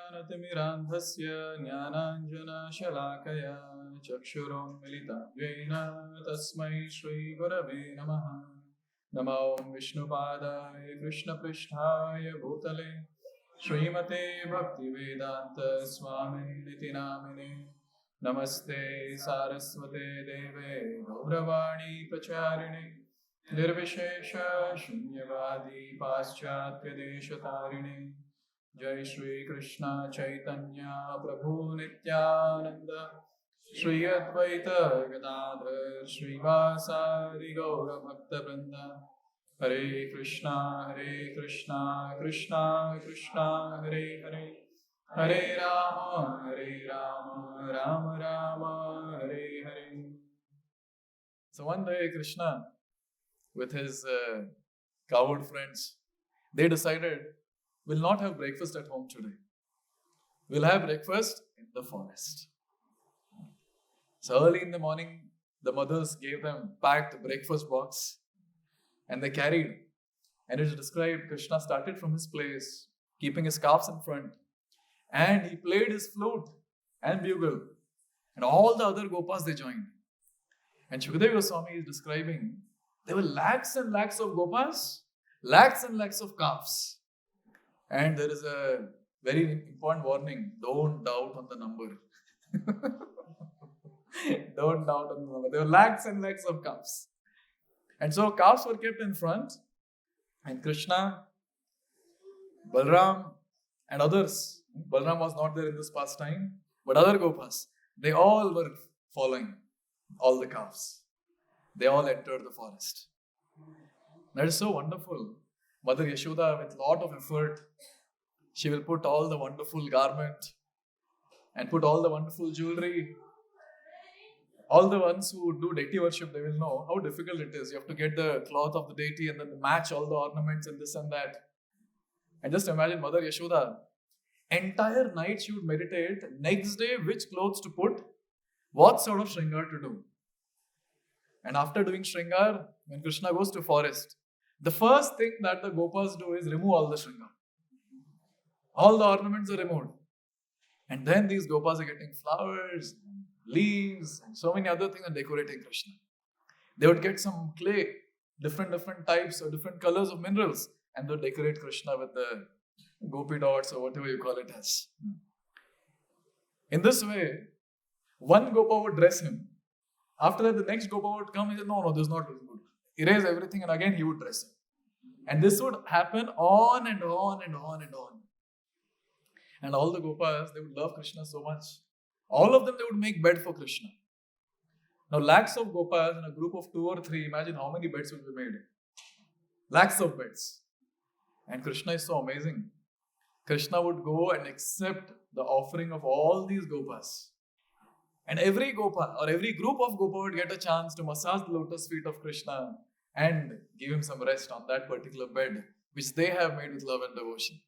ज्ञानतिमिरान्धस्य ज्ञानाञ्जनशलाकया चक्षुरुन्मिलितं येन तस्मै श्रीगुरवे नमः। नमो विष्णुपादाय कृष्णपृष्ठाय भूतले श्रीमते भक्तिवेदान्त स्वामिनिति नामिने। नमस्ते सारस्वते देवे गौरवाणी प्रचारिणे निर्विशेष शून्यवादी पाश्चात्य देशतारिणे। जय श्री कृष्ण चैतन्य प्रभु नित्यानंद श्री अद्वैत गदाधर श्रीवासादि गौर भक्त वृंद। हरे कृष्णा कृष्णा कृष्णा हरे हरे, हरे Ram Ram Ram Hare Hare. So one day Krishna with his cowherd friends, they decided we'll not have breakfast at home today. We'll have breakfast in the forest. So early in the morning, the mothers gave them packed breakfast box and they carried. And it is described Krishna started from his place, keeping his calves in front, and he played his flute and bugle. And all the other Gopas, they joined. And Shukadeva Goswami is describing there were lakhs and lakhs of Gopas, lakhs and lakhs of calves. And there is a very important warning: don't doubt on the number. Don't doubt on the number. There were lakhs and lakhs of calves. And so calves were kept in front, and Krishna, Balram, and others. Balram was not there in this pastime, but other Gopas, they all were following all the calves. They all entered the forest. That is so wonderful. Mother Yashoda, with lot of effort, she will put all the wonderful garment and put all the wonderful jewelry. All the ones who do deity worship, they will know how difficult it is. You have to get the cloth of the deity and then match all the ornaments and this and that. And just imagine Mother Yashoda, entire night she would meditate, next day which clothes to put, what sort of shringar to do. And after doing shringar, when Krishna goes to forest, the first thing that the Gopas do is remove all the shringar. All the ornaments are removed. And then these Gopas are getting flowers, leaves, and so many other things and decorating Krishna. They would get some clay, different types or different colors of minerals, and they would decorate Krishna with the gopi dots or whatever you call it as. In this way, one Gopa would dress him. After that, the next Gopa would come and say, no, this is not good. Erase everything, and again he would dress him. And this would happen on and on and on and on. And all the Gopas, they would love Krishna so much. All of them, they would make bed for Krishna. Now, lakhs of Gopas in a group of 2 or 3, imagine how many beds would be made. Lakhs of beds. And Krishna is so amazing. Krishna would go and accept the offering of all these Gopas. And every Gopa or every group of Gopa would get a chance to massage the lotus feet of Krishna and give him some rest on that particular bed, which they have made with love and devotion.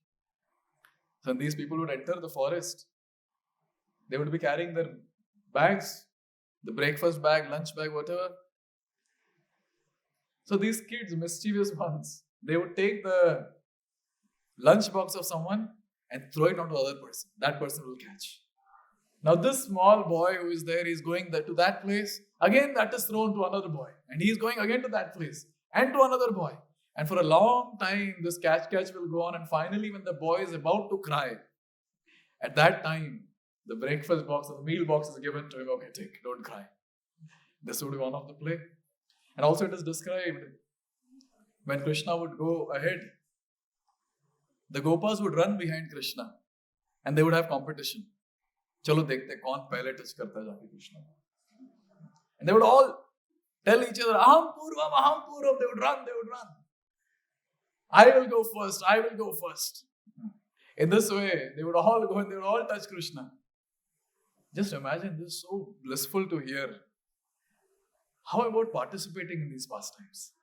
So these people would enter the forest. They would be carrying their bags, the breakfast bag, lunch bag, whatever. So these kids, mischievous ones, they would take the lunch box of someone and throw it onto the other person. That person will catch. Now this small boy who is there, he's going to that place. Again, that is thrown to another boy. And he's going again to that place. And to another boy. And for a long time, this catch will go on. And finally, when the boy is about to cry, at that time, the breakfast box or the meal box is given to him. Okay, take, don't cry. This would be one of the play. And also it is described, when Krishna would go ahead, the Gopas would run behind Krishna. And they would have competition. Chalo dekhte kaun pehle touch karta hai jaake Krishna. And they would all tell each other, Aham Purvam, they would run. I will go first. In this way, they would all go and they would all touch Krishna. Just imagine, this is so blissful to hear. How about participating in these pastimes?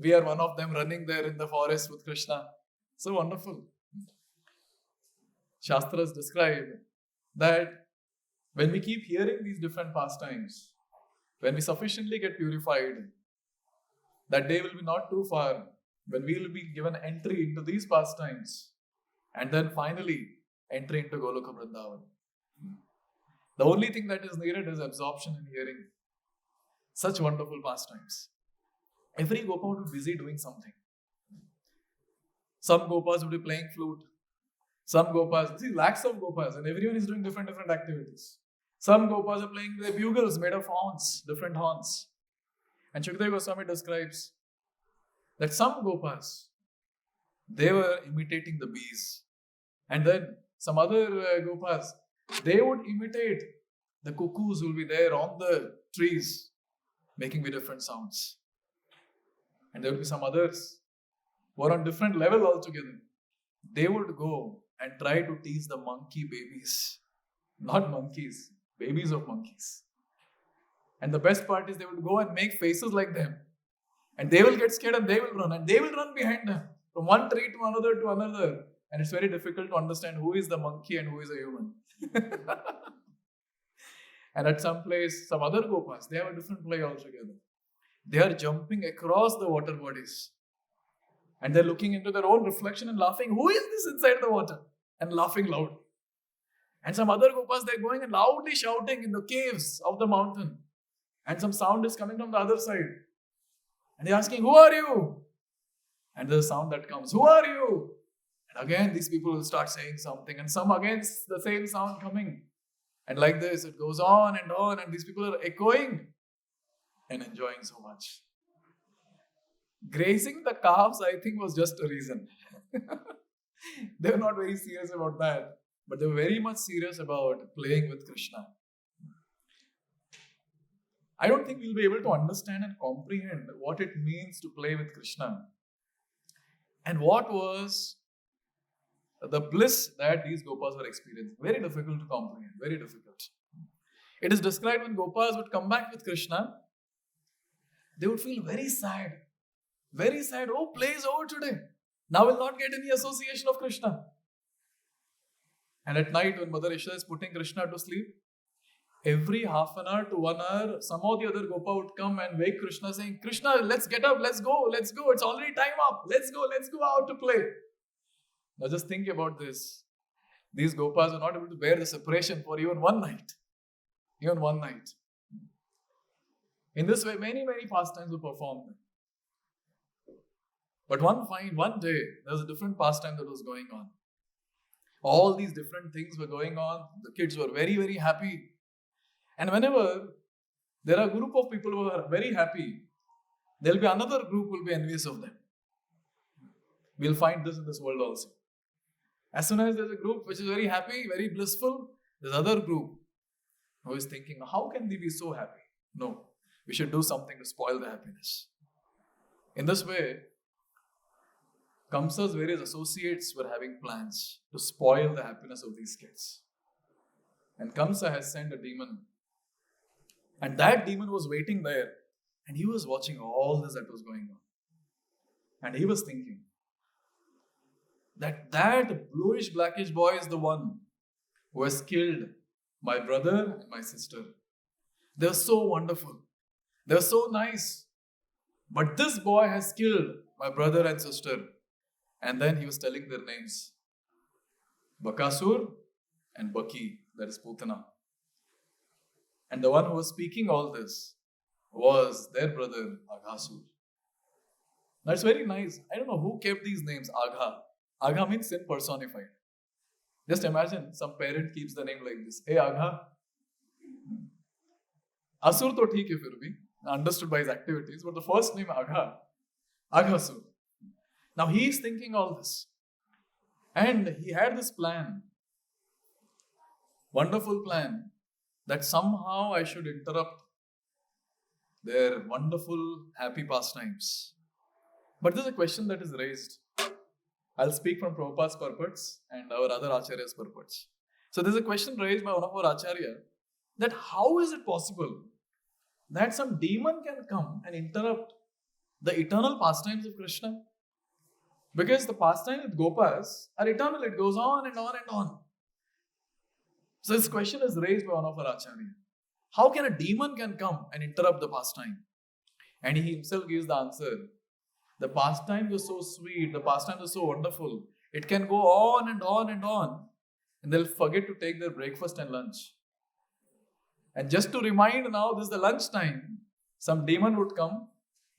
We are one of them running there in the forest with Krishna. So wonderful. Shastras describe that when we keep hearing these different pastimes, when we sufficiently get purified, that day will be not too far when we will be given entry into these pastimes. And then finally, entry into Goloka Vrindavan. The only thing that is needed is absorption in hearing such wonderful pastimes. Every Gopa would be busy doing something. Some Gopas would be playing flute. Some Gopas, lakhs of Gopas, and everyone is doing different activities. Some Gopas are playing their bugles made of horns, different horns. And Shukadeva Goswami describes that some Gopas, they were imitating the bees. And then some other Gopas, they would imitate the cuckoos who will be there on the trees, making very different sounds. And there will be some others who are on different level altogether. They would go and try to tease the monkey babies. Not monkeys, babies of monkeys. And the best part is they would go and make faces like them. And they will get scared and they will run. And they will run behind them. From one tree to another. And it's very difficult to understand who is the monkey and who is a human. And at some place, some other Gopas, they have a different play altogether. They are jumping across the water bodies. And they're looking into their own reflection and laughing. Who is this inside the water? And laughing loud. And some other Gopas, they're going and loudly shouting in the caves of the mountain. And some sound is coming from the other side. And they're asking, who are you? And there's a sound that comes, who are you? And again, these people will start saying something. And some against the same sound coming. And like this, it goes on. And these people are echoing and enjoying so much. Grazing the calves, I think, was just a reason. They were not very serious about that. But they were very much serious about playing with Krishna. I don't think we'll be able to understand and comprehend what it means to play with Krishna. And what was the bliss that these Gopas were experiencing. Very difficult to comprehend. Very difficult. It is described when Gopas would come back with Krishna, they would feel very sad. Very sad. Oh, play is over today. Now we'll not get any association of Krishna. And at night when Mother Yashoda is putting Krishna to sleep, every half an hour to 1 hour, some of the other Gopa would come and wake Krishna saying, Krishna, let's get up, let's go. It's already time up. Let's go out to play. Now just think about this. These Gopas were not able to bear the separation for even one night. Even one night. In this way, many pastimes were performed. But one day, there was a different pastime that was going on. All these different things were going on. The kids were very, very happy. And whenever there are a group of people who are very happy, there will be another group who will be envious of them. We'll find this in this world also. As soon as there's a group which is very happy, very blissful, there's another group who is thinking, how can they be so happy? No, we should do something to spoil the happiness. In this way, Kamsa's various associates were having plans to spoil the happiness of these kids. And Kamsa has sent a demon. And that demon was waiting there. And he was watching all this that was going on. And he was thinking that bluish blackish boy is the one who has killed my brother and my sister. They were so wonderful. They were so nice. But this boy has killed my brother and sister. And then he was telling their names. Bakasur and Baki, that is Putana. And the one who was speaking all this was their brother Aghāsura. Now it's very nice. I don't know who kept these names. Agha. Agha means sin personified. Just imagine some parent keeps the name like this. Hey Agha. Asur to theek hai fir bhi. Understood by his activities. But the first name Agha. Aghāsura. Now he is thinking all this. And he had this plan. Wonderful plan. That somehow I should interrupt their wonderful, happy pastimes. But there's a question that is raised. I'll speak from Prabhupada's purports and our other Acharya's purports. So there's a question raised by one of our Acharya that how is it possible that some demon can come and interrupt the eternal pastimes of Krishna? Because the pastimes with Gopas are eternal. It goes on and on and on. So this question is raised by one of our Acharya. How can a demon can come and interrupt the pastime? And he himself gives the answer. The pastimes are so sweet. The pastimes are so wonderful. It can go on and on and on. and they'll forget to take their breakfast and lunch. And just to remind now, this is the lunch time, some demon would come,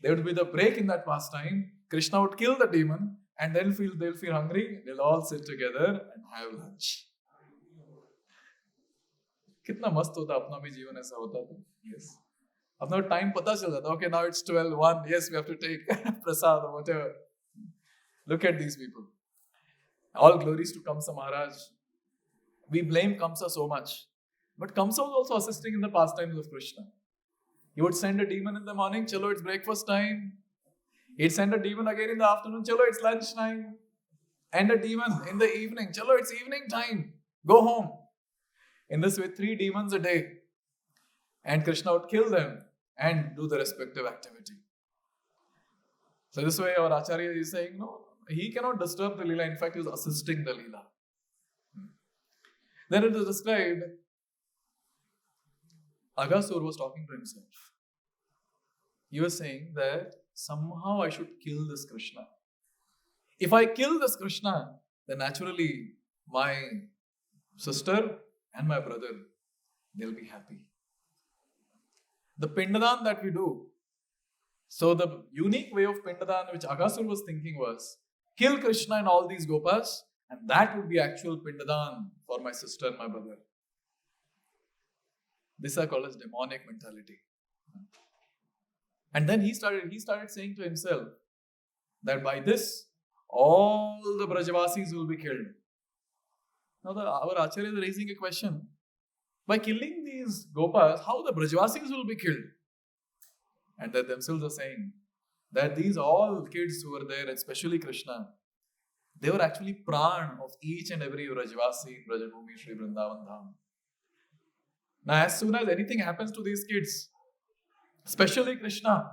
there would be the break in that pastime, Krishna would kill the demon, and they'll feel hungry, they'll all sit together and have lunch. कितना मस्त होता, अपना भी जीवन ऐसा होता तो. Yes. अपना टाइम पता चल जाता. Okay, now it's 12:01. Yes, we have to take prasad or whatever. Look at these people. All glories to Kamsa Maharaj. We blame Kamsa so much. But Kamsa was also assisting in the pastimes of Krishna. He would send a demon in the morning, chalo, it's breakfast time. He'd send a demon again in the afternoon, chalo, it's lunch time. And a demon in the evening, chalo, it's evening time. Go home. In this way, 3 demons a day. And Krishna would kill them and do the respective activity. So this way our Acharya is saying, no, he cannot disturb the Leela. In fact, he is assisting the Leela. Then it is described, Aghāsura was talking to himself. He was saying that somehow I should kill this Krishna. If I kill this Krishna, then naturally my sister and my brother, they'll be happy. The Pindadan that we do, so the unique way of Pindadan which Aghāsura was thinking was, kill Krishna and all these Gopas, and that would be actual Pindadan for my sister and my brother. This are called as demonic mentality. And then he started saying to himself that by this, all the Brajavasis will be killed. Now our Acharya is raising a question. By killing these Gopas, how the Brajavasis will be killed? And they themselves are saying that these all kids who were there, especially Krishna, they were actually pran of each and every Brajavasi, Brajabhumi, Sri Vrindavan Dham. Now as soon as anything happens to these kids, especially Krishna,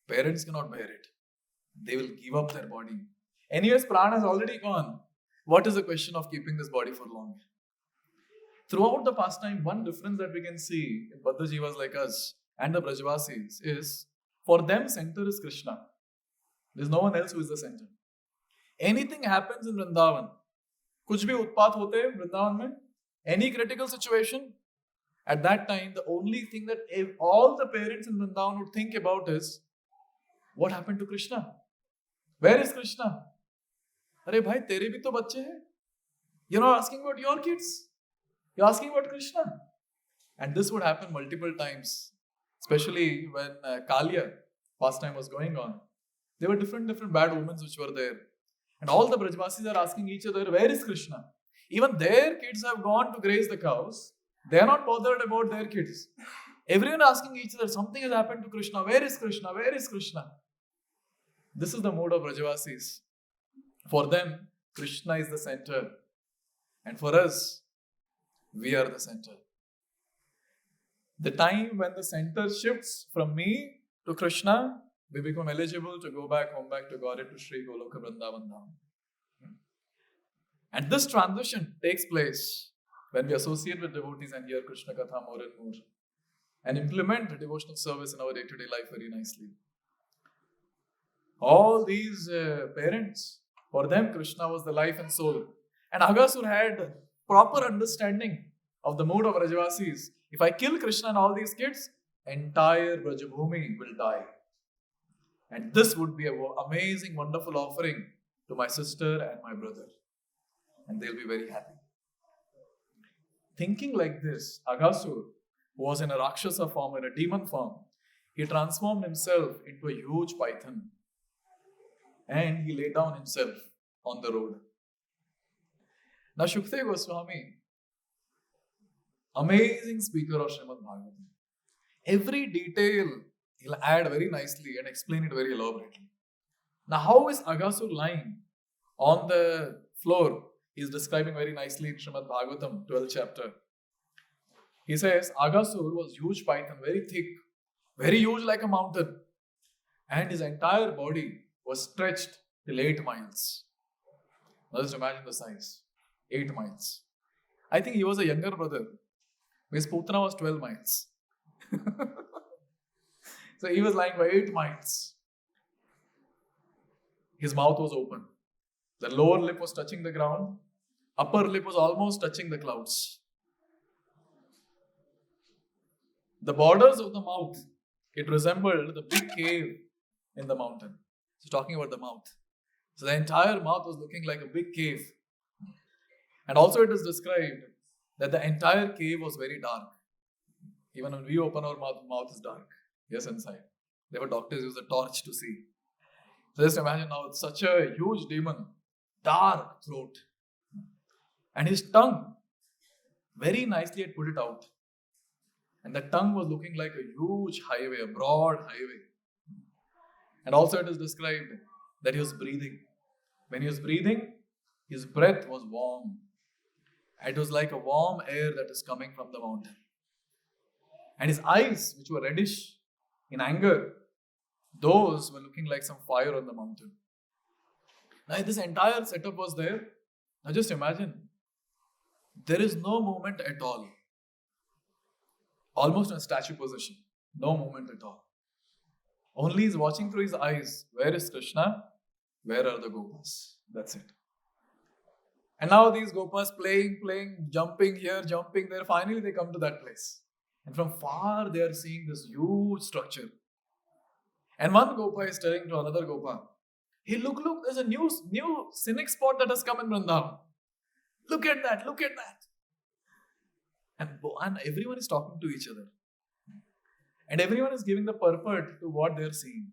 parents cannot bear it. They will give up their body. Anyways, pran has already gone. What is the question of keeping this body for long? Throughout the pastime, one difference that we can see in Baddha Jivas like us and the Brajavasis is, for them, center is Krishna. There is no one else who is the center. Anything happens in Vrindavan, kuch bhi utpat hote Vrindavan mein, any critical situation, at that time, the only thing that all the parents in Vrindavan would think about is, what happened to Krishna? Where is Krishna? Arey bhai, tere bhi to bacche hai. You're not asking about your kids. You're asking about Krishna. And this would happen multiple times, especially when Kalya pastime was going on. There were different bad omens which were there. And all the Brajavasis are asking each other, where is Krishna? Even their kids have gone to graze the cows. They are not bothered about their kids. Everyone asking each other, something has happened to Krishna. Where is Krishna? Where is Krishna? This is the mood of Brajavasis. For them, Krishna is the center. And for us, we are the center. The time when the center shifts from me to Krishna, we become eligible to go back home, back to Godhead, to Sri Goloka Vrindavan Dham. And this transition takes place when we associate with devotees and hear Krishna Katha more and more, and implement devotional service in our day-to-day life very nicely. All these parents, for them Krishna was the life and soul. And Aghāsura had proper understanding of the mood of Brajavasis. If I kill Krishna and all these kids, entire Brajabhumi will die. And this would be an amazing, wonderful offering to my sister and my brother. And they'll be very happy. Thinking like this, Aghāsura, who was in a Rakshasa form, in a demon form, he transformed himself into a huge python. And he lay down himself on the road. Now Shukdev Goswami, amazing speaker of Śrīmad-Bhāgavatam. Every detail he'll add very nicely and explain it very elaborately. Now how is Aghāsura lying on the floor? He's describing very nicely in Śrīmad-Bhāgavatam, 12th chapter. He says, Aghāsura was huge python, very thick, very huge like a mountain. And his entire body was stretched till 8 miles. Now just imagine the size. 8 miles. I think he was a younger brother. His Putana was 12 miles. So he was lying by 8 miles. His mouth was open. The lower lip was touching the ground. upper lip was almost touching the clouds. The borders of the mouth, it resembled the big cave in the mountain. So talking about the mouth. So the entire mouth was looking like a big cave. And also it is described that the entire cave was very dark. Even when we open our mouth is dark. Yes, inside. There were doctors who used a torch to see. So just imagine now, it's such a huge demon, dark throat. And his tongue, very nicely had put it out. And the tongue was looking like a huge highway, a broad highway. And also it is described that he was breathing. When he was breathing, his breath was warm. It was like a warm air that is coming from the mountain. And his eyes, which were reddish in anger, those were looking like some fire on the mountain. Now this entire setup was there. Now just imagine, there is no movement at all. Almost in statue position. No movement at all. Only he's watching through his eyes. Where is Krishna? Where are the Gopas? That's it. And now these Gopas playing, jumping here, jumping there. Finally they come to that place. And from far they are seeing this huge structure. And one Gopa is telling to another Gopa, hey, look, there's a new scenic spot that has come in Vrindavan. Look at that. And everyone is talking to each other. And everyone is giving the purport to what they are seeing.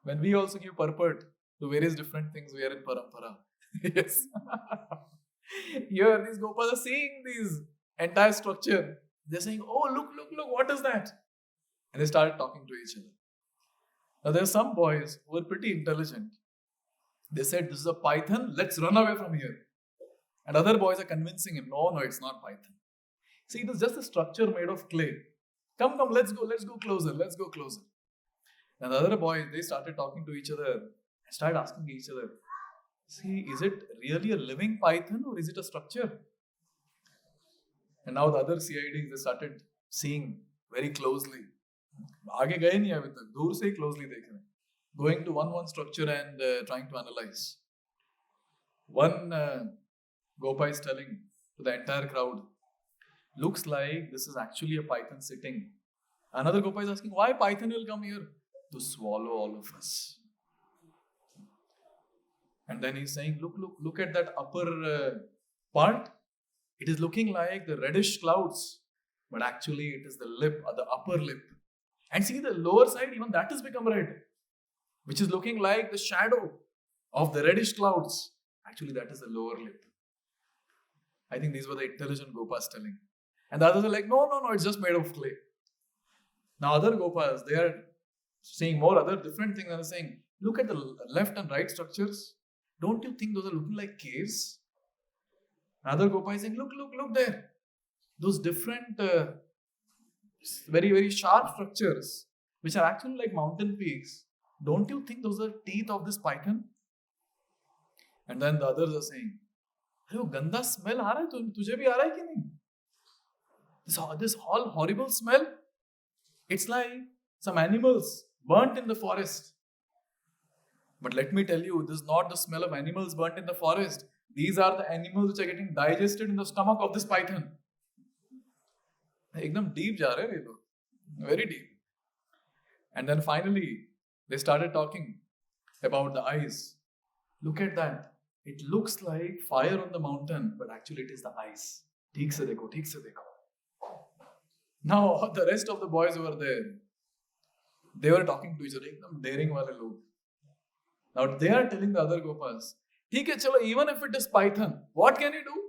When we also give purport to various different things, we are in parampara. Yes. Here, these Gopas are seeing this entire structure. They're saying, oh, look, what is that? And they started talking to each other. Now, there are some boys who are pretty intelligent. They said, this is a python, let's run away from here. And other boys are convincing him, no, it's not python. See, it is just a structure made of clay. Come, let's go closer. And the other boys, they started talking to each other and started asking each other, see, is it really a living python or is it a structure? And now the other CIDs, they started seeing very closely. आगे गए नहीं अभी तक, दूर से ही closely देख रहे हैं. Going to one structure and trying to analyze. One Gopa is telling to the entire crowd, looks like this is actually a python sitting. Another Gopa is asking, why python will come here? To swallow all of us. And then he's saying, look at that upper part. It is looking like the reddish clouds, but actually it is the lip, or the upper lip. And see the lower side, even that has become red, which is looking like the shadow of the reddish clouds. Actually, that is the lower lip. I think these were the intelligent Gopas telling. And the others are like, no, it's just made of clay. Now other Gopas, they are seeing more other different things and are saying, look at the left and right structures. Don't you think those are looking like caves? Another Gopa is saying, look there. Those different, very, very sharp structures, which are actually like mountain peaks. Don't you think those are teeth of this python? And then the others are saying, अरे वो गंदा smell आ रहा है तुझे भी आ रहा है कि नहीं? This whole horrible smell, it's like some animals burnt in the forest. But let me tell you, this is not the smell of animals burnt in the forest. These are the animals which are getting digested in the stomach of this python. एकदम deep जा रहे हैं ये लोग, very deep. And then finally, they started talking about the eyes. Look at that. It looks like fire on the mountain, but actually it is the eyes. ठीक से देखो. Now, the rest of the boys who were there, they were talking to each other, एकदम daring वाले लोग. Now, they are telling the other Gopas, ठीक है चलो, even if it is python, what can he do?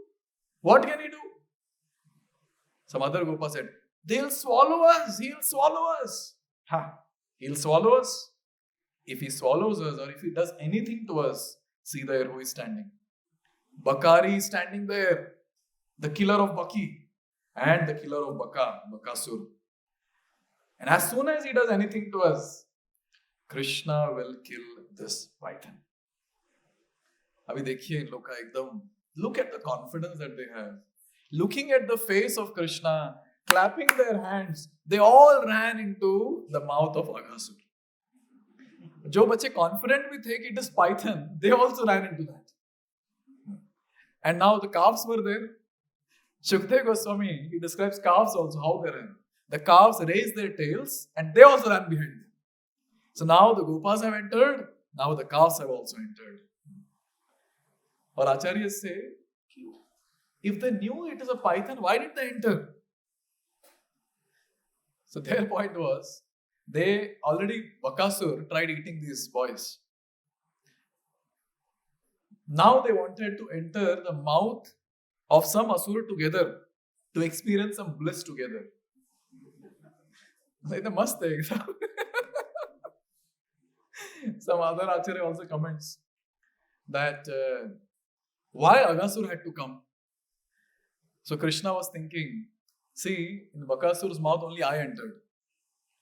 Some other Gopa said, they'll swallow us. He'll swallow us. He'll swallow us. If he swallows us or if he does anything to us, see there who is standing. Bakari is standing there. The killer of Baki and the killer of Aghāsura. And as soon as he does anything to us, Krishna will kill this python. Abhi dekhiye in loka ekdam. Look at the confidence that they have. Looking at the face of Krishna, clapping their hands, they all ran into the mouth of Aghāsura. जो बच्चे confident भी थे कि it is python, they also ran into that. And now the calves were there. Shukdev Goswami, he describes calves also, how they ran. The calves raised their tails and they also ran behind them. So now the Gopas have entered, now the calves have also entered. Or Acharyas say, if they knew it is a python, why did they enter? So their point was, Aghāsura tried eating these boys. Now they wanted to enter the mouth of some asura together to experience some bliss together. Like the must hai. Some other Acharya also comments that why Aghāsura had to come. So Krishna was thinking, see, in Bakasura's mouth only I entered.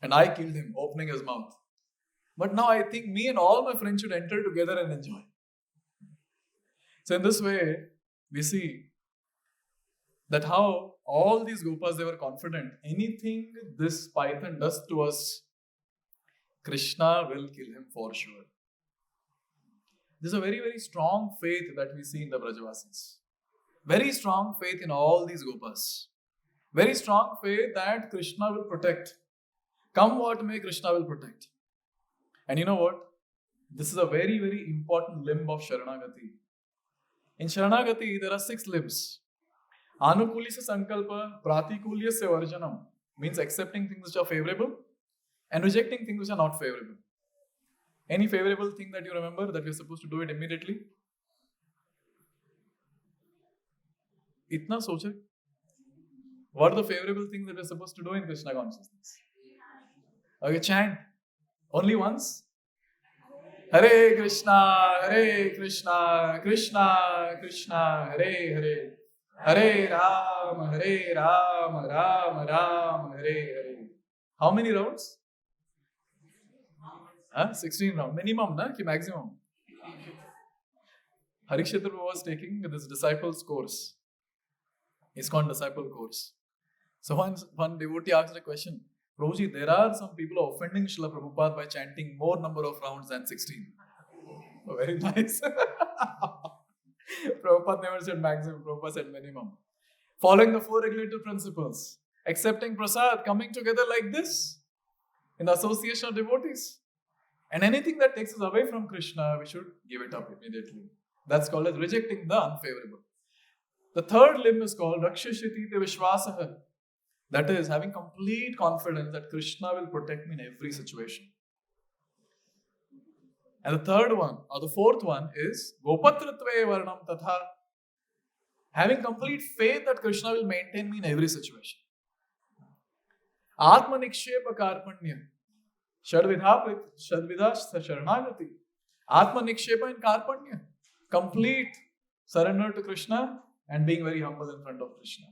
And I killed him, opening his mouth. But now I think me and all my friends should enter together and enjoy. So in this way, we see that how all these Gopas, they were confident. Anything this python does to us, Krishna will kill him for sure. This is a very, very strong faith that we see in the Brajavasis. Very strong faith in all these Gopas. Very strong faith that Krishna will protect. Come what may, Krishna will protect. And you know what? This is a very, very important limb of Sharanagati. In Sharanagati, there are 6 limbs. Anukulisya Sankalpa, Pratikulyasya Varjanam means accepting things which are favorable and rejecting things which are not favorable. Any favorable thing that you remember that we are supposed to do it immediately? Itna soche. What are the favorable things that we are supposed to do in Krishna consciousness? Okay, chant. Only once? Hare Krishna, Krishna Krishna, Hare Hare. Hare Ram, Ram Ram, Hare Hare. How many rounds? 16 rounds. Minimum, na? Ki maximum? Harikshetra was taking this disciples course. It's called disciple course. So one devotee asked a question. Prabhuji, there are some people offending Srila Prabhupada by chanting more number of rounds than 16. Oh, very nice. Prabhupada never said maximum, Prabhupada said minimum. Following the 4 regulative principles, accepting prasad, coming together like this in the association of devotees. And anything that takes us away from Krishna, we should give it up immediately. That's called as rejecting the unfavorable. The third limb is called Rakshashiti Vishwasaha. That is having complete confidence that Krishna will protect me in every situation. And the third one, or the fourth one is Gopatratve Varnam Tatha. Having complete faith that Krishna will maintain me in every situation. Atma Nikshepa Karpanya. Shadvidha Sharanagati. Atma Nikshepa in Karpanya. Complete surrender to Krishna and being very humble in front of Krishna.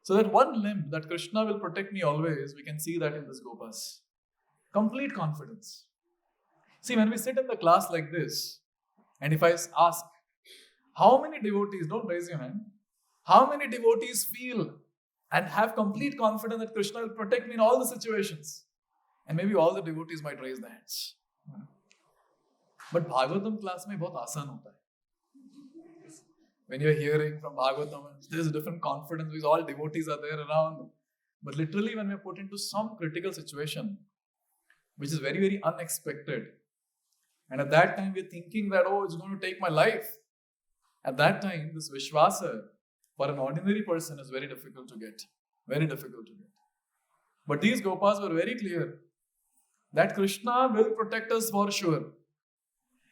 So that one limb that Krishna will protect me always, we can see that in this Gopas. Complete confidence. See, when we sit in the class like this, and if I ask, how many devotees, don't raise your hand, how many devotees feel and have complete confidence that Krishna will protect me in all the situations? And maybe all the devotees might raise their hands. But Bhagavatam class mein bahut aasan hota hai. When you're hearing from Bhagavatam, there's a different confidence because all devotees are there around. But literally when we're put into some critical situation, which is very, very unexpected, and at that time we're thinking that, oh, it's going to take my life. At that time, this Vishwasa for an ordinary person is very difficult to get. Very difficult to get. But these Gopas were very clear that Krishna will protect us for sure.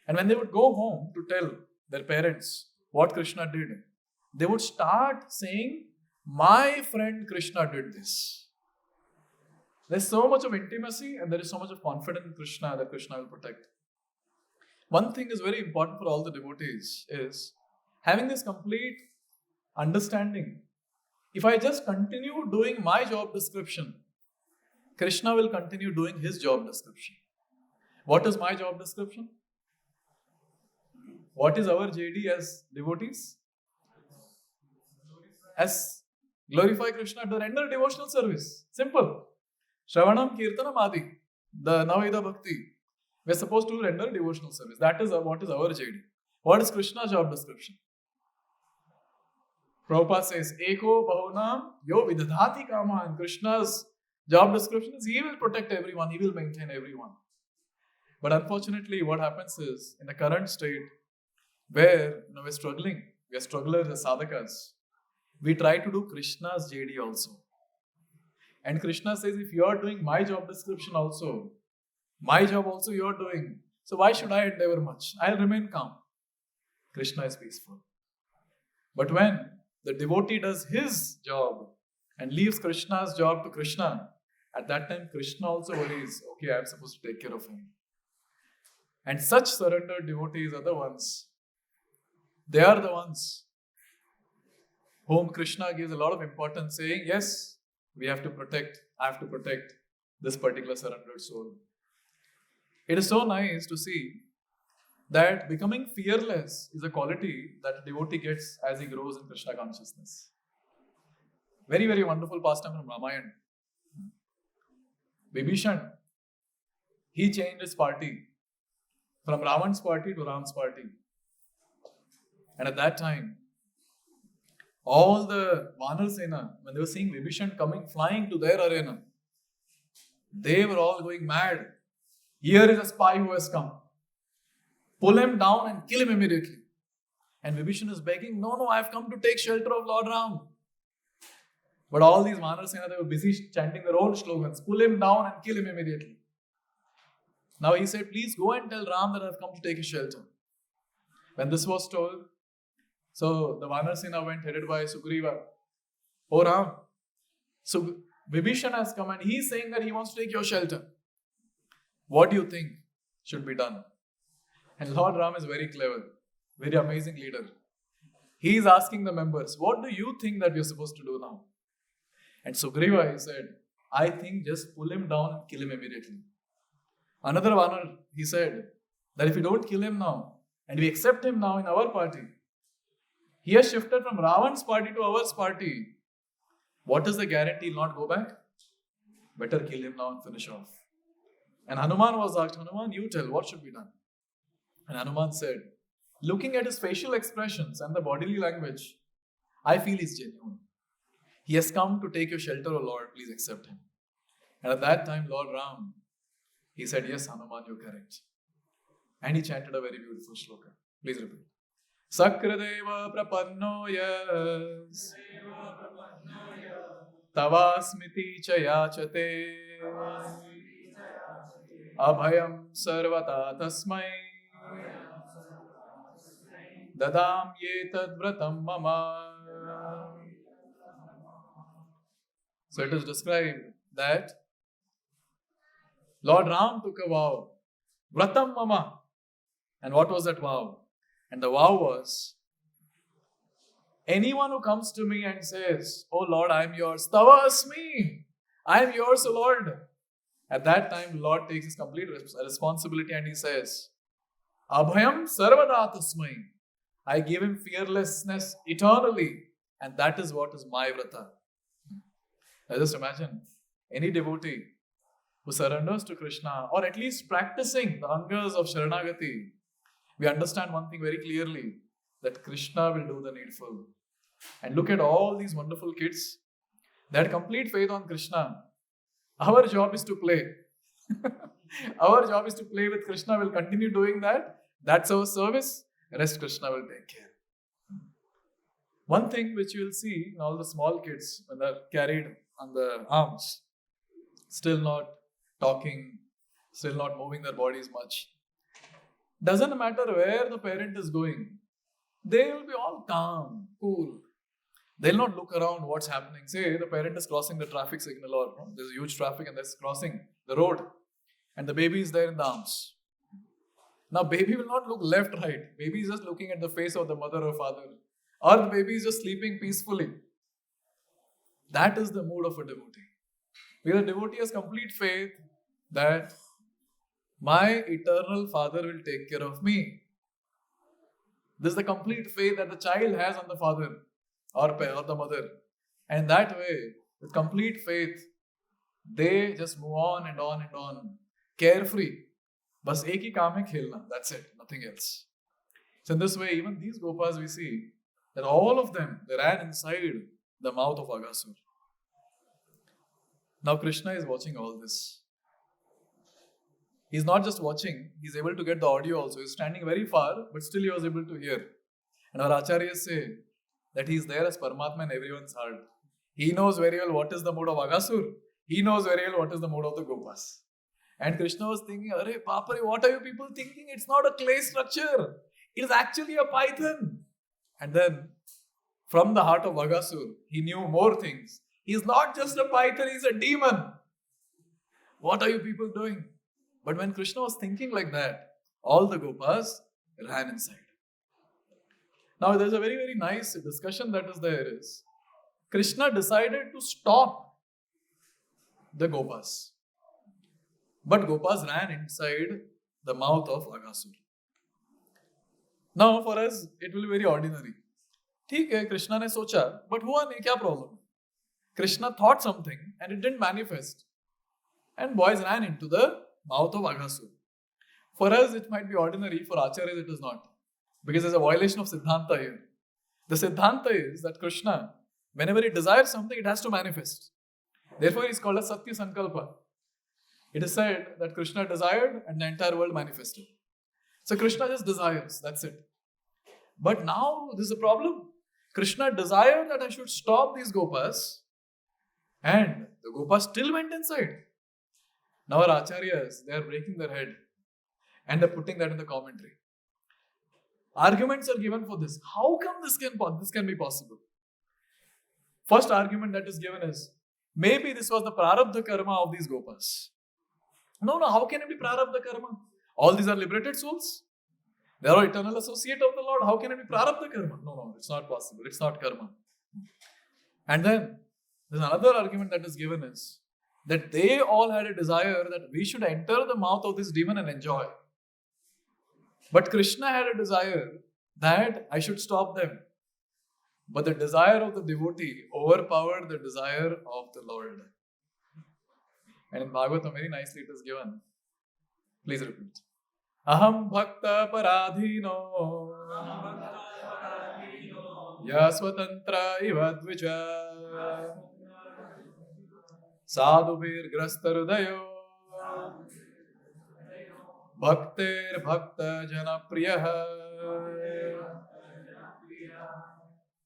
And when they would go home to tell their parents what Krishna did, they would start saying, my friend Krishna did this. There's so much of intimacy and there is so much of confidence in Krishna that Krishna will protect. One thing is very important for all the devotees is having this complete understanding. If I just continue doing my job description, Krishna will continue doing his job description. What is my job description? What is our JD as devotees? As glorify Krishna, to render devotional service. Simple. Shravanam, Kirtanam, Adi. The Navaida Bhakti. We are supposed to render devotional service. That is what is our JD. What is Krishna's job description? Prabhupada says, Eko Bahunam Yo Vidadhati Kama. And Krishna's job description is he will protect everyone, he will maintain everyone. But unfortunately, what happens is, in the current state, where we're struggling, we are strugglers as sadhakas, we try to do Krishna's JD also. And Krishna says, if you are doing my job description also, my job also you are doing, so why should I endeavor much? I'll remain calm. Krishna is peaceful. But when the devotee does his job and leaves Krishna's job to Krishna, at that time Krishna also worries, okay, I'm supposed to take care of him. And such surrendered devotees are the ones, they are the ones whom Krishna gives a lot of importance, saying, yes, we have to protect, I have to protect this particular surrendered soul. It is so nice to see that becoming fearless is a quality that a devotee gets as he grows in Krishna consciousness. Very, very wonderful pastime from Ramayana. Vibhishan, he changed his party from Ravan's party to Ram's party. And at that time, all the Vanar Sena, when they were seeing Vibhishan coming, flying to their arena, they were all going mad. Here is a spy who has come. Pull him down and kill him immediately. And Vibhishan is begging, no, I have come to take shelter of Lord Ram. But all these Vanar Sena, they were busy chanting their own slogans. Pull him down and kill him immediately. Now he said, please go and tell Ram that I have come to take his shelter. When this was told, so the Vanar Sena went headed by Sugriva. Oh Ram, so Vibhishan has come and he is saying that he wants to take your shelter. What do you think should be done? And Lord Ram is very clever, very amazing leader. He is asking the members, what do you think that we are supposed to do now? And Sugriva, he said, I think just pull him down and kill him immediately. Another Vanar, he said, that if we don't kill him now, and we accept him now in our party, he has shifted from Ravan's party to our party. What is the guarantee he'll not go back? Better kill him now and finish off. And Hanuman was asked, Hanuman, you tell, what should be done? And Hanuman said, looking at his facial expressions and the bodily language, I feel he's genuine. He has come to take your shelter, O Lord, please accept him. And at that time, Lord Ram, he said, yes, Hanuman, you're correct. And he chanted a very beautiful shloka. Please repeat. Sakradeva prapannoyas tavasmiti chayachate abhayam sarvata tasmai dadam yetad vratam mama. So it is described that Lord Ram took a vow, vratam mama. And what was that vow? And the vow was, anyone who comes to me and says, oh Lord, I am yours, tavasmi, I am yours, O Lord. At that time, the Lord takes his complete responsibility and he says, abhayam sarvada tasmai, I give him fearlessness eternally. And that is what is my vrata. Now just imagine, any devotee who surrenders to Krishna, or at least practicing the angas of Sharanagati, we understand one thing very clearly, that Krishna will do the needful. And look at all these wonderful kids. They had complete faith on Krishna. Our job is to play. Our job is to play with Krishna. We'll continue doing that. That's our service. The rest Krishna will take care. One thing which you will see in all the small kids when they're carried on the arms, still not talking, still not moving their bodies much. Doesn't matter where the parent is going, they will be all calm, cool. They'll not look around what's happening. Say the parent is crossing the traffic signal or there's huge traffic and they're crossing the road and the baby is there in the arms. Now baby will not look left, right. Baby is just looking at the face of the mother or father. Or the baby is just sleeping peacefully. That is the mood of a devotee. Because a devotee has complete faith that my eternal Father will take care of me. This is the complete faith that the child has on the father or the mother. And that way, with complete faith, they just move on and on and on. Carefree. Bas ek hi kaam hai khelna. That's it. Nothing else. So in this way, even these Gopas we see, that all of them, they ran inside the mouth of Aghāsura. Now Krishna is watching all this. He's not just watching, he's able to get the audio also. He's standing very far, but still he was able to hear. And our acharyas say that he's there as Paramatma in everyone's heart. He knows very well what is the mood of Aghāsura. He knows very well what is the mood of the Gopas. And Krishna was thinking, Arey Papare, what are you people thinking? It's not a clay structure. It is actually a python. And then, from the heart of Aghāsura, he knew more things. He's not just a python, he's a demon. What are you people doing? But when Krishna was thinking like that, all the Gopas ran inside. Now, there's a very, very nice discussion that is there is, Krishna decided to stop the Gopas. But Gopas ran inside the mouth of Aghāsura. Now, for us, it will be very ordinary. ठीक है, Krishna ने सोचा, but हुआ नहीं, क्या problem? Krishna thought something and it didn't manifest. And boys ran into the mouth of Aghāsura. For us, it might be ordinary. For Acharyas, it is not. Because there's a violation of Siddhanta here. The Siddhanta is that Krishna, whenever he desires something, it has to manifest. Therefore, he is called a Satya Sankalpa. It is said that Krishna desired and the entire world manifested. So Krishna just desires, that's it. But now, this is a problem. Krishna desired that I should stop these Gopas, and the Gopas still went inside. Now our Acharyas, they are breaking their head and they're putting that in the commentary. Arguments are given for this. How come this can be possible? First argument that is given is, maybe this was the prarabdha karma of these Gopas. No, how can it be prarabdha karma? All these are liberated souls. They are eternal associate of the Lord. How can it be prarabdha karma? No, it's not possible. It's not karma. And then, there's another argument that is given is, that they all had a desire that we should enter the mouth of this demon and enjoy. But Krishna had a desire that I should stop them. But the desire of the devotee overpowered the desire of the Lord. And in Bhagavatam, very nicely it is given. Please repeat. Aham bhakta paradhino yasvatantra iva dvija sadhubir grastardayo bhakter bhakta jana priyaha.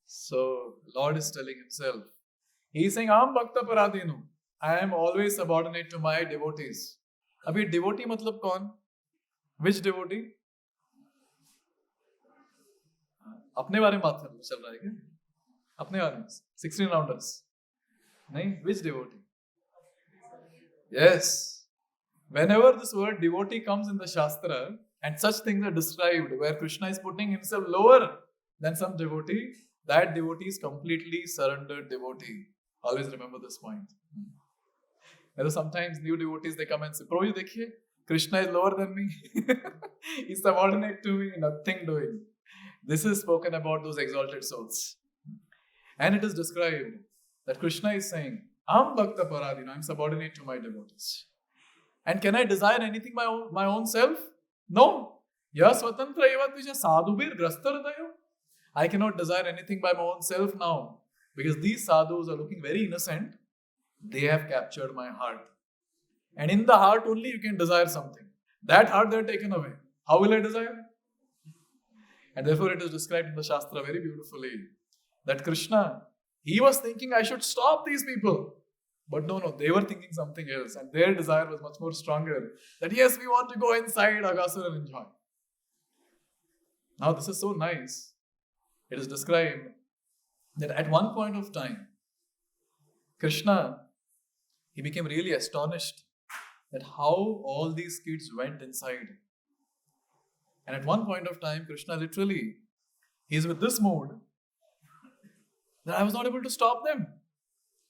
So, Lord is telling himself, he is saying, Aham bhakta paradhino. I am always subordinate to my devotees. Abhi devotee matlab kaun? Which devotee? अपने बारे में बात चल रहा है क्या? अपने बारे में 16 rounders. नहीं? Which devotee? Yes. Whenever this word devotee comes in the Shastra and such things are described where Krishna is putting himself lower than some devotee, that devotee is completely surrendered devotee. Always remember this point. Sometimes new devotees, they come and say, Prabhuji, dekhiye, Krishna is lower than me. He's subordinate to me, nothing doing. This is spoken about those exalted souls. And it is described that Krishna is saying, Aham bhakta paradhina, I am subordinate to my devotees. And can I desire anything my own self? No. Ya swatantra eva dvija sadhubir grastardayo. I cannot desire anything by my own self now. Because these sadhus are looking very innocent. They have captured my heart. And in the heart only you can desire something. That heart they are taken away. How will I desire? And therefore it is described in the Shastra very beautifully that Krishna, he was thinking I should stop these people. But no, they were thinking something else. And their desire was much more stronger. That yes, we want to go inside Aghāsura and enjoy. Now this is so nice. It is described that at one point of time, Krishna, he became really astonished that how all these kids went inside. And at one point of time, Krishna literally, he's with this mood that I was not able to stop them.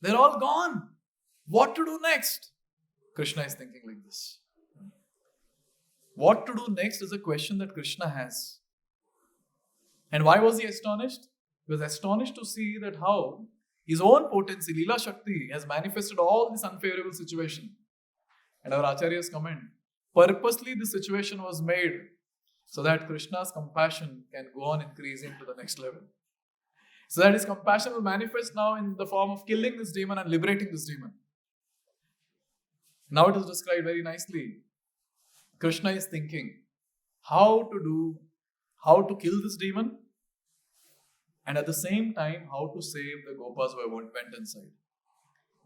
They're all gone. What to do next? Krishna is thinking like this. What to do next is a question that Krishna has. And why was he astonished? He was astonished to see that how his own potency, Leela Shakti, has manifested all this unfavorable situation. And our Acharyas comment, purposely this situation was made so that Krishna's compassion can go on increasing to the next level. So that his compassion will manifest now in the form of killing this demon and liberating this demon. Now it is described very nicely. Krishna is thinking how to kill this demon, and at the same time how to save the Gopas who went inside.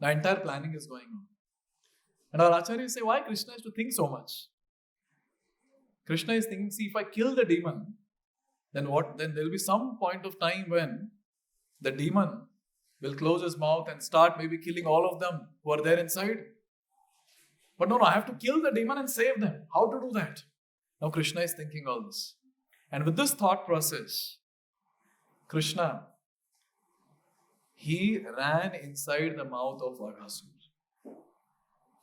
The entire planning is going on. And our acharyas say, why Krishna has to think so much? Krishna is thinking, see, if I kill the demon, then what? Then there will be some point of time when the demon will close his mouth and start maybe killing all of them who are there inside. But no, I have to kill the demon and save them. How to do that? Now Krishna is thinking all this. And with this thought process, Krishna, he ran inside the mouth of Aghāsura.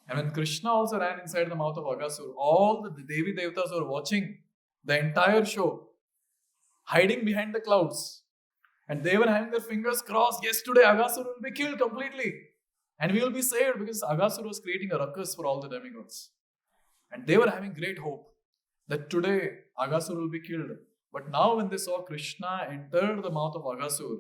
And when Krishna also ran inside the mouth of Aghāsura, all the Devi Devatas were watching the entire show, hiding behind the clouds. And they were having their fingers crossed. Yes, today Aghāsura will be killed completely. And we will be saved, because Aghāsura was creating a ruckus for all the demigods. And they were having great hope that today Aghāsura will be killed. But now when they saw Krishna enter the mouth of Aghāsura,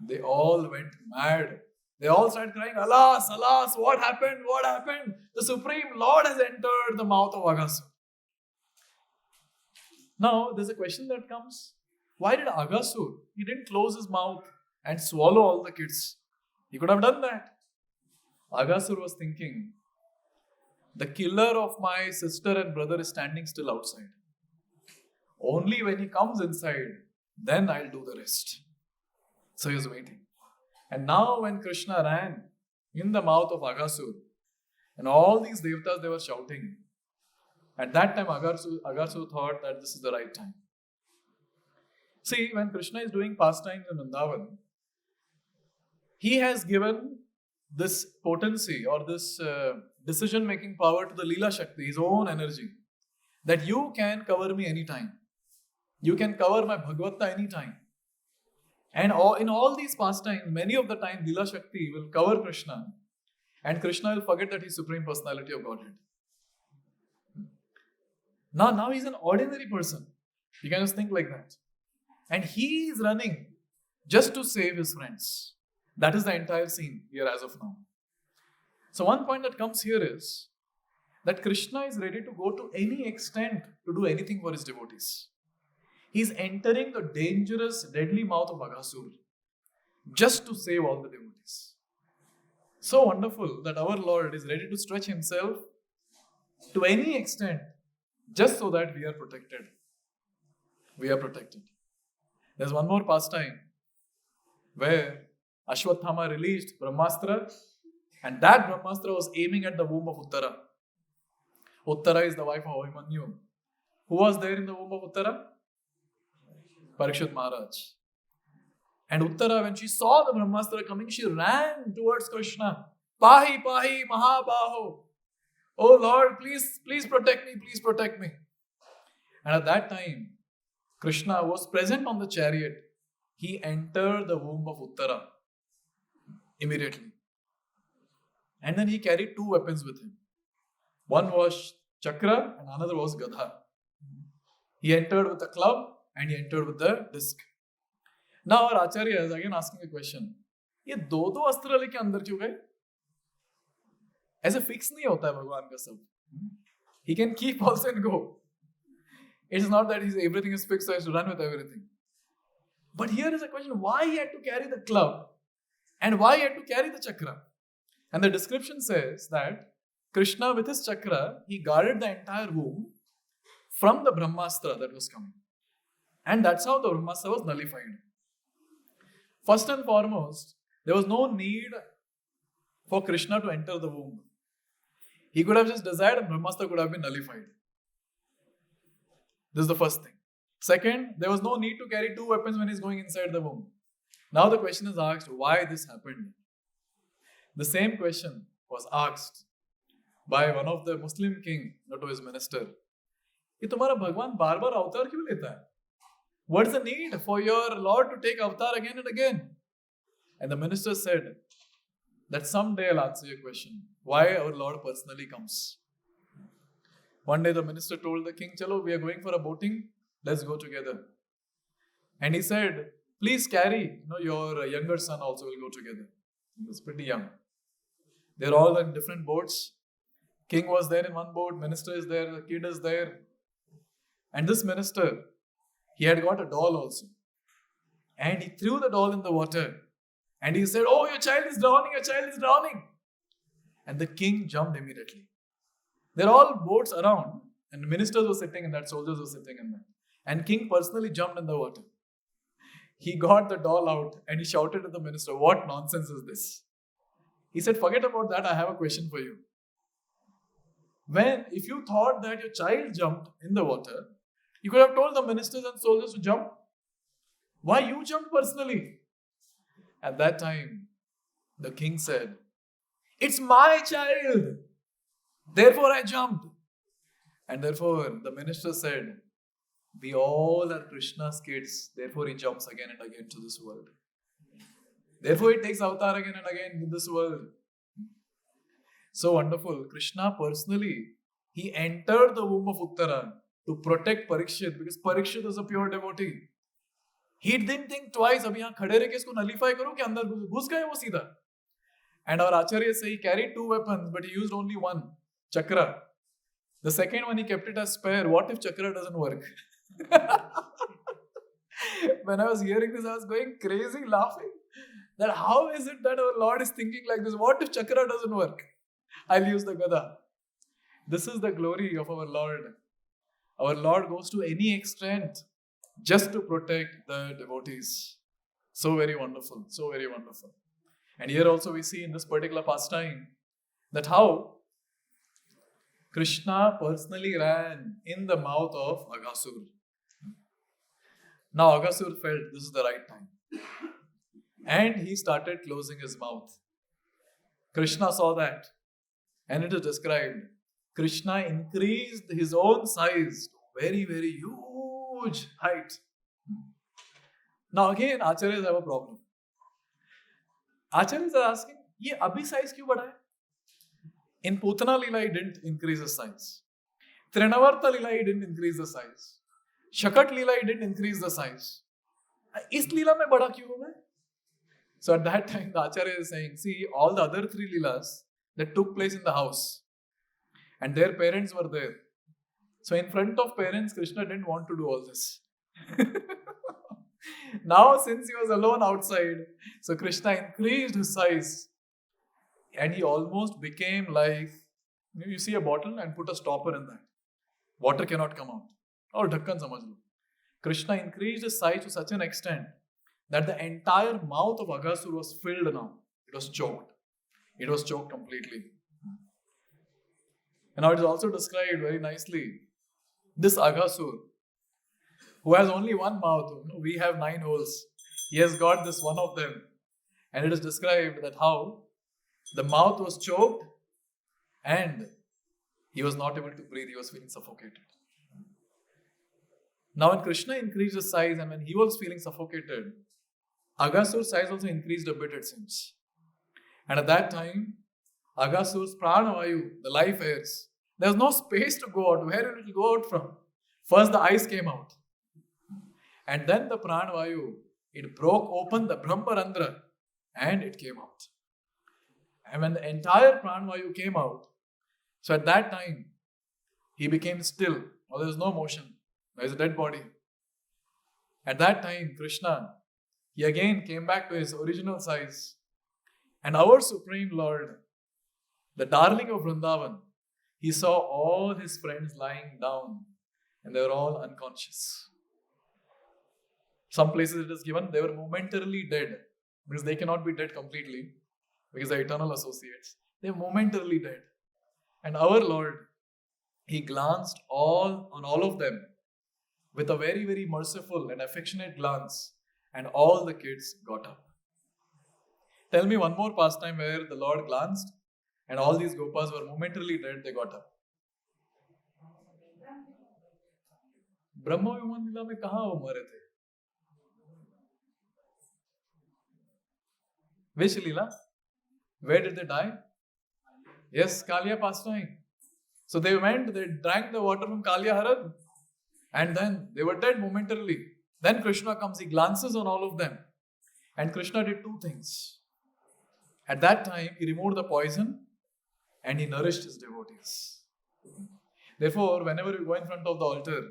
they all went mad. They all started crying, alas, alas, what happened? What happened? The Supreme Lord has entered the mouth of Aghāsura. Now, there's a question that comes. Why did Aghāsura? He didn't close his mouth and swallow all the kids. He could have done that. Aghāsura was thinking, the killer of my sister and brother is standing still outside. Only when he comes inside, then I'll do the rest. So he was waiting. And now when Krishna ran in the mouth of Aghāsura, and all these devatas, they were shouting. At that time, Aghāsura thought that this is the right time. See, when Krishna is doing pastimes in Vrindavan, he has given this potency or this decision-making power to the Leela Shakti, his own energy, that you can cover me anytime. You can cover my Bhagavata anytime. And in all these pastimes, many of the time, Leela Shakti will cover Krishna, and Krishna will forget that he is Supreme Personality of Godhead. Now he's an ordinary person. You can just think like that. And he is running just to save his friends. That is the entire scene here as of now. So one point that comes here is that Krishna is ready to go to any extent to do anything for his devotees. He is entering the dangerous, deadly mouth of Aghāsura just to save all the devotees. So wonderful that our Lord is ready to stretch himself to any extent just so that we are protected. We are protected. There's one more pastime where Ashwatthama released Brahmastra, and that Brahmastra was aiming at the womb of Uttara. Uttara is the wife of Abhimanyu. Who was there in the womb of Uttara? Parikshit Maharaj. And Uttara, when she saw the Brahmastra coming, she ran towards Krishna. Pahi, Pahi, Mahabaho. Oh Lord, please protect me, please protect me. And at that time, Krishna was present on the chariot. He entered the womb of Uttara immediately. And then he carried two weapons with him. One was chakra and another was gadha. He entered with a club and he entered with the disc. Now our Acharya is again asking a question. ये दो अस्त्र लेके अंदर क्यों गए? ऐसे fix नहीं होता है भगवान का सब. He can keep also and go. It's not that everything is fixed, so he has to run with everything. But here is a question, why he had to carry the club and why he had to carry the chakra? And the description says that Krishna with his chakra, he guarded the entire womb from the Brahmastra that was coming. And that's how the Brahmastra was nullified. First and foremost, there was no need for Krishna to enter the womb. He could have just desired and Brahmastra could have been nullified. This is the first thing. Second, there was no need to carry two weapons when he's going inside the womb. Now the question is asked, why this happened? The same question was asked by one of the Muslim king, to his minister. ये तुम्हारा भगवान बार बार अवतार क्यों लेता है? What is the need for your Lord to take avatar again and again? And the minister said that someday I'll answer your question. Why our Lord personally comes. One day the minister told the king, Chalo, we are going for a boating. Let's go together. And he said, please carry, your younger son also will go together. He was pretty young. They're all in different boats. King was there in one boat, minister is there, the kid is there. And this minister, he had got a doll also. And he threw the doll in the water. And he said, "Oh, your child is drowning, your child is drowning." And the king jumped immediately. There are all boats around. And ministers were sitting in that, soldiers were sitting in that. And king personally jumped in the water. He got the doll out and he shouted at the minister, "What nonsense is this?" He said, "Forget about that, I have a question for you. If you thought that your child jumped in the water, you could have told the ministers and soldiers to jump. Why you jumped personally?" At that time, the king said, "It's my child. Therefore I jumped." And therefore the minister said, "We all are Krishna's kids. Therefore he jumps again and again to this world. Therefore he takes avatar again and again in this world." So wonderful. Krishna personally, he entered the womb of Uttara to protect Parikshit because Parikshit is a pure devotee. He didn't think twice, abhi yahan khade rehke isko nullify karo ki andar ghus gaye wo seedha. And our Acharya say he carried 2 weapons, but he used only one, chakra. The second one he kept it as spare. What if chakra doesn't work? When I was hearing this, I was going crazy laughing. That how is it that our Lord is thinking like this? What if chakra doesn't work? I'll use the gada. This is the glory of our Lord. Our Lord goes to any extent just to protect the devotees. So very wonderful. So very wonderful. And here also we see in this particular pastime that how Krishna personally ran in the mouth of Aghāsura. Now Aghāsura felt this is the right time. And he started closing his mouth. Krishna saw that. And it is described. Krishna increased his own size to very, very huge height. Now again, Acharyas have a problem. Acharyas are asking, ye abhi size kyun badha hai? In Putana Leela, he didn't increase his size. Trinavarta Leela, he didn't increase the size. Shakat Leela, he didn't increase the size. Is Leela mein bada kyun hua? So at that time, the Acharya is saying, see, all the other 3 Leelas that took place in the house, and their parents were there. So in front of parents, Krishna didn't want to do all this. Now, since he was alone outside, so Krishna increased his size. And he almost became like, you see a bottle and put a stopper in that. Water cannot come out. Or dhakkan samajh lo. Krishna increased his size to such an extent that the entire mouth of Aghāsura was filled now. It was choked. It was choked completely. And now it is also described very nicely. This Aghāsura, who has only one mouth, we have 9 holes. He has got this one of them. And it is described that how the mouth was choked and he was not able to breathe. He was feeling suffocated. Now when Krishna increased his size and when he was feeling suffocated, Aghāsura's size also increased a bit, it seems. And at that time, Aghāsura's pranavayu, the life airs, there was no space to go out. Where will it go out from? First the eyes came out. And then the pranavayu, it broke open the Brahmarandra and it came out. And when the entire pranavayu came out, so at that time, he became still. Now there is no motion. There is a dead body. At that time, Krishna, he again came back to his original size. And our Supreme Lord, the darling of Vrindavan, he saw all his friends lying down and they were all unconscious. Some places it is given, they were momentarily dead because they cannot be dead completely because they are eternal associates. They are momentarily dead. And our Lord, he glanced on all of them with a very, very merciful and affectionate glance, and all the kids got up. Tell me one more pastime where the Lord glanced and all these Gopas were momentarily dead, they got up. Brahma Viman Lila mein kahan wo mare the? Which Leela? Where did they die? Yes, Kaliya pastime. So they went, they drank the water from Kaliya Harad, and then they were dead momentarily. Then Krishna comes, he glances on all of them. And Krishna did two things. At that time, he removed the poison and he nourished his devotees. Therefore, whenever you go in front of the altar,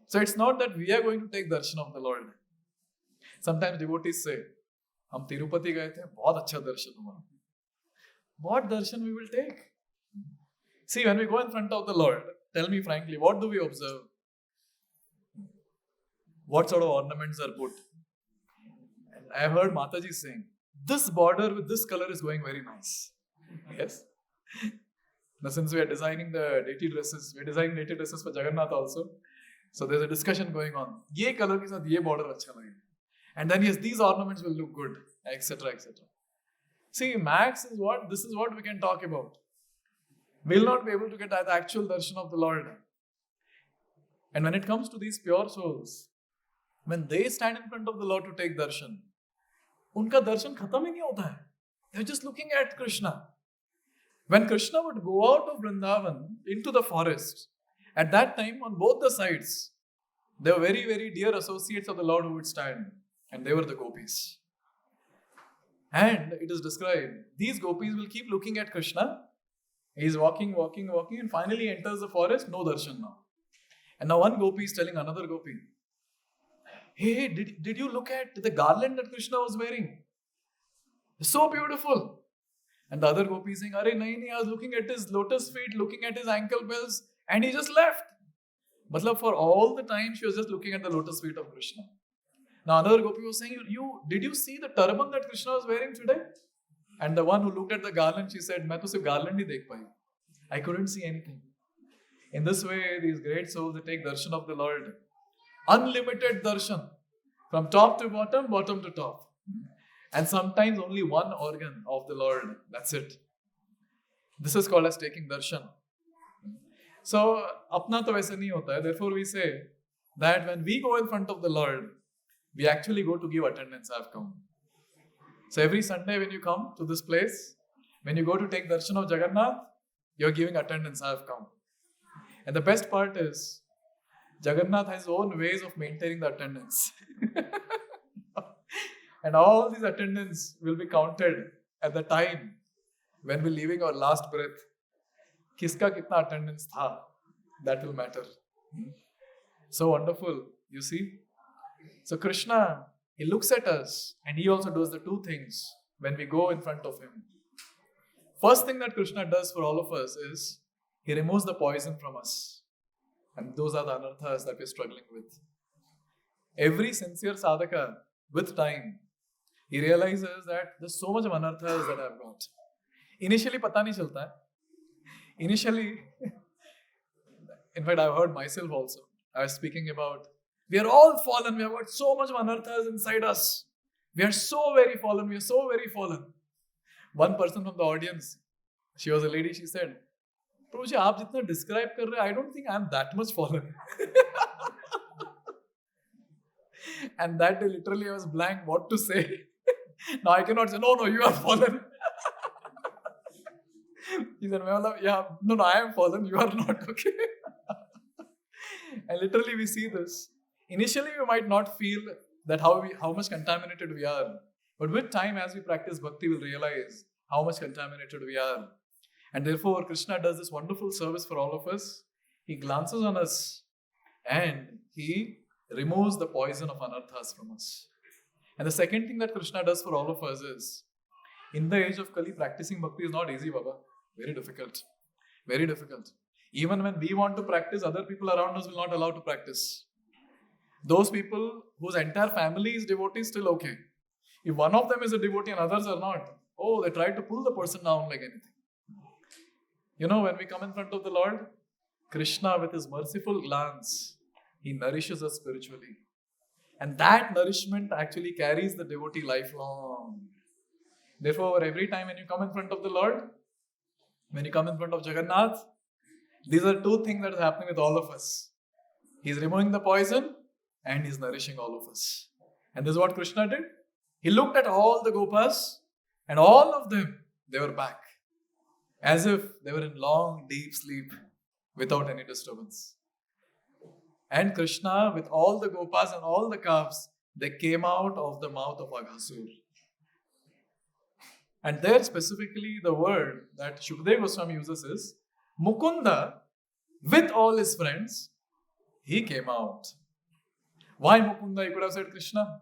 so it's not that we are going to take darshan of the Lord. Sometimes devotees say, हम तिरुपति गए थे, बहुत अच्छा दर्शन हुआ. What darshan we will take? See, when we go in front of the Lord, tell me frankly, what do we observe? What sort of ornaments are put? And I heard Mataji saying, this border with this color is going very nice. Yes? Now, since we are designing the deity dresses, we are designing deity dresses for Jagannath also. So there's a discussion going on. Ye color ke saath ye border acha lagega. And then yes, these ornaments will look good, etc., etc. See, max is what, this is what we can talk about. We'll not be able to get the actual darshan of the Lord. And when it comes to these pure souls, when they stand in front of the Lord to take darshan, unka darshan khatam hi nahi hota hai. They're just looking at Krishna. When Krishna would go out of Vrindavan into the forest, at that time on both the sides, there were very, very dear associates of the Lord who would stand. And they were the Gopis. And it is described, these Gopis will keep looking at Krishna. He is walking, and finally enters the forest, no darshan now. And now one Gopi is telling another Gopi, hey, did you look at the garland that Krishna was wearing? It's so beautiful. And the other Gopi is saying, Arey, nahi, I was looking at his lotus feet, looking at his ankle bells, and he just left. Matlab, for all the time, she was just looking at the lotus feet of Krishna. Now another Gopi was saying, did you see the turban that Krishna was wearing today? And the one who looked at the garland, she said, "Main to sirf garland hi dekh pai. I couldn't see anything." In this way, these great souls, they take darshan of the Lord. Unlimited darshan. From top to bottom, bottom to top. And sometimes only one organ of the Lord. That's it. This is called as taking darshan. So, apna to waisa nahi hota hai. Therefore, we say that when we go in front of the Lord, we actually go to give attendance. I have come. So every Sunday when you come to this place, when you go to take darshan of Jagannath, you're giving attendance. I have come. And the best part is, Jagannath has his own ways of maintaining the attendance. And all these attendants will be counted at the time when we're leaving our last breath. Kiska kitna attendance tha? That will matter. So wonderful, you see. So Krishna, he looks at us and he also does the two things when we go in front of him. First thing that Krishna does for all of us is he removes the poison from us. And those are the anarthas that we're struggling with. Every sincere sadhaka, with time, he realizes that there's so much of anarthas that I've got. Initially, pata nahi chalta hai. Initially, in fact, I've heard myself also. I was speaking about, we are all fallen. We have got so much of anarthas inside us. We are so very fallen. We are so very fallen. One person from the audience, she was a lady, she said, Prabhuji, aap jitna describe kar rahe, I don't think I am that much fallen. And that day, literally, I was blank what to say. Now I cannot say, no, you are fallen. He said, yeah, no, I am fallen. You are not, okay? And literally, we see this. Initially, we might not feel that how much contaminated we are. But with time, as we practice bhakti, we'll realize how much contaminated we are. And therefore, Krishna does this wonderful service for all of us. He glances on us and he removes the poison of anarthas from us. And the second thing that Krishna does for all of us is, in the age of Kali, practicing bhakti is not easy, Baba. Very difficult. Very difficult. Even when we want to practice, other people around us will not allow to practice. Those people whose entire family is devotees, still okay. If one of them is a devotee and others are not, they try to pull the person down like anything. You know, when we come in front of the Lord, Krishna with his merciful glance, he nourishes us spiritually. And that nourishment actually carries the devotee lifelong. Therefore, every time when you come in front of the Lord, when you come in front of Jagannath, these are two things that are happening with all of us. He's removing the poison and he's nourishing all of us. And this is what Krishna did. He looked at all the Gopas and all of them, they were back. As if they were in long, deep sleep without any disturbance. And Krishna, with all the Gopas and all the calves, they came out of the mouth of Aghāsura. And there specifically the word that Shukadeva Goswami uses is Mukunda, with all his friends, he came out. Why Mukunda? You could have said Krishna.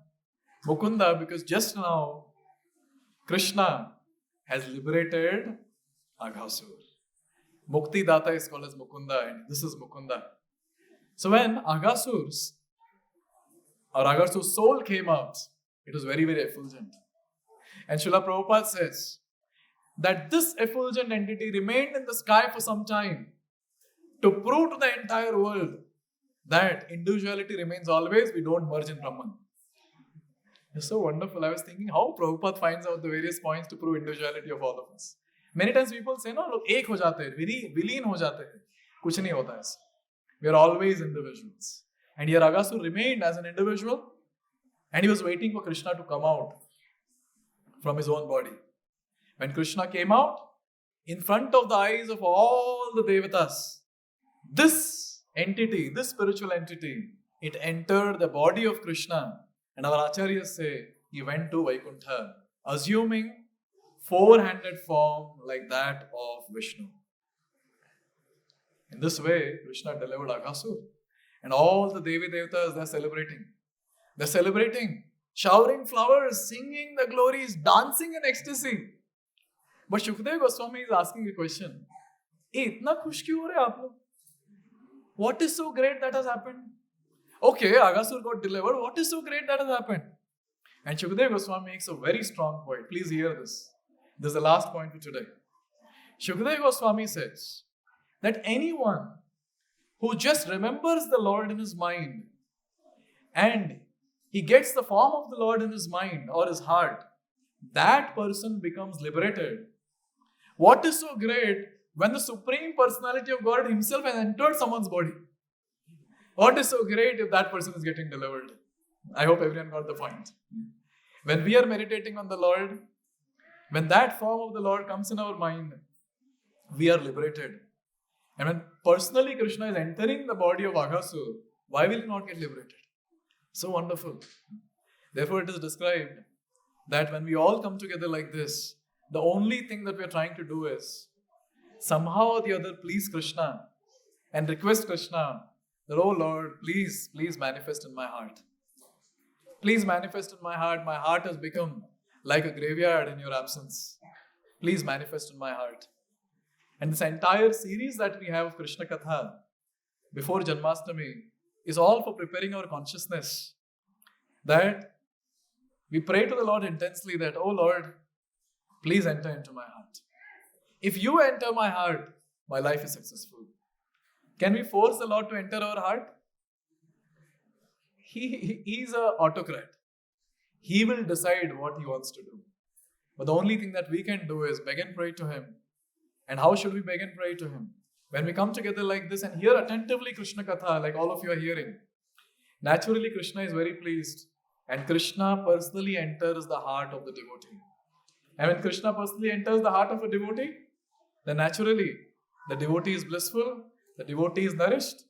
Mukunda, because just now Krishna has liberated Aghāsura. Mukti Data is called as Mukunda, and this is Mukunda. So when Aghāsura's soul came out, it was very, very effulgent. And Srila Prabhupada says that this effulgent entity remained in the sky for some time to prove to the entire world that individuality remains always, we don't merge in Brahman. It's so wonderful. I was thinking how Prabhupada finds out the various points to prove individuality of all of us. Many times people say, no, look, ek ho jate hai, vileen ho jate hai. Kuch nahi hota aisa. We are always individuals. And here Aghāsura remained as an individual and he was waiting for Krishna to come out from his own body. When Krishna came out, in front of the eyes of all the devatas, this entity, this spiritual entity, it entered the body of Krishna. And our acharyas say, he went to Vaikuntha, assuming four-handed form like that of Vishnu. In this way, Krishna delivered Aghāsura. And all the Devi Devatas, they're celebrating. They're celebrating, showering flowers, singing the glories, dancing in ecstasy. But Shukadeva Goswami is asking a question. Itna khush kyun ho rahe aap log? What is so great that has happened? Okay, Aghāsura got delivered. What is so great that has happened? And Shukadeva Goswami makes a very strong point. Please hear this. This is the last point for today. Shukadeva Goswami says that anyone who just remembers the Lord in his mind and he gets the form of the Lord in his mind or his heart, that person becomes liberated. What is so great when the Supreme Personality of God himself has entered someone's body? What is so great if that person is getting delivered? I hope everyone got the point. When we are meditating on the Lord, when that form of the Lord comes in our mind, we are liberated. And when personally Krishna is entering the body of Aghāsura, why will he not get liberated? So wonderful. Therefore it is described that when we all come together like this, the only thing that we are trying to do is somehow or the other please Krishna and request Krishna that, oh Lord, please manifest in my heart. Please manifest in my heart. My heart has become like a graveyard in your absence. Please manifest in my heart. And this entire series that we have of Krishna Katha before Janmashtami is all for preparing our consciousness that we pray to the Lord intensely that, oh Lord, please enter into my heart. If you enter my heart, my life is successful. Can we force the Lord to enter our heart? He's an autocrat. He will decide what he wants to do. But the only thing that we can do is beg and pray to him. And how should we beg and pray to him? When we come together like this and hear attentively Krishna Katha, like all of you are hearing, naturally Krishna is very pleased. And Krishna personally enters the heart of the devotee. And when Krishna personally enters the heart of a devotee, then naturally the devotee is blissful, the devotee is nourished,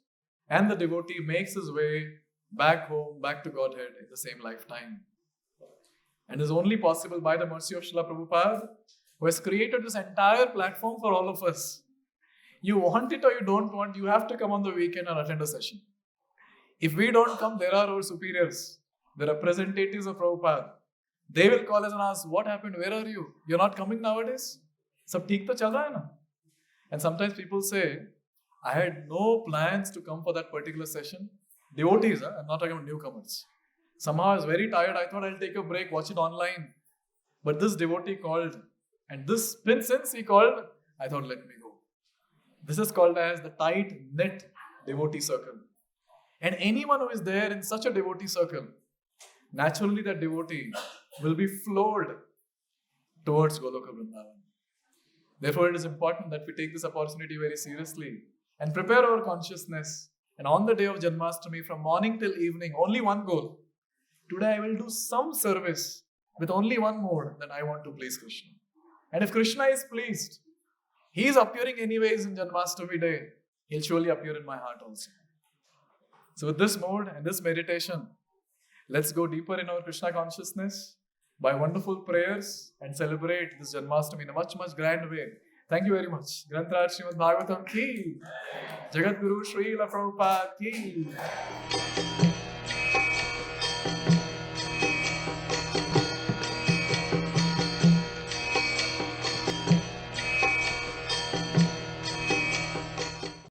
and the devotee makes his way back home, back to Godhead in the same lifetime. And is only possible by the mercy of Srila Prabhupada, who has created this entire platform for all of us. You want it or you don't want, you have to come on the weekend and attend a session. If we don't come, there are our superiors, the representatives of Prabhupada. They will call us and ask, what happened? Where are you? You're not coming nowadays? Sab theek to chal raha hai na? And sometimes people say, I had no plans to come for that particular session. Devotees, I'm not talking about newcomers. Somehow I was very tired. I thought I'll take a break, watch it online. But this devotee called. And since he called, I thought, let me go. This is called as the tight-knit devotee circle. And anyone who is there in such a devotee circle, naturally that devotee will be flowed towards Goloka Vrindavan. Therefore, it is important that we take this opportunity very seriously and prepare our consciousness. And on the day of Janmashtami, from morning till evening, only one goal. Today I will do some service with only one mode, that I want to please Krishna. And if Krishna is pleased, he is appearing anyways in Janmashtami day. He'll surely appear in my heart also. So with this mode and this meditation, let's go deeper in our Krishna consciousness by wonderful prayers and celebrate this Janmashtami in a much, much grand way. Thank you very much. Grantraj Śrīmad-Bhāgavatam ki, Jagat Guru Srila Prabhupada ki.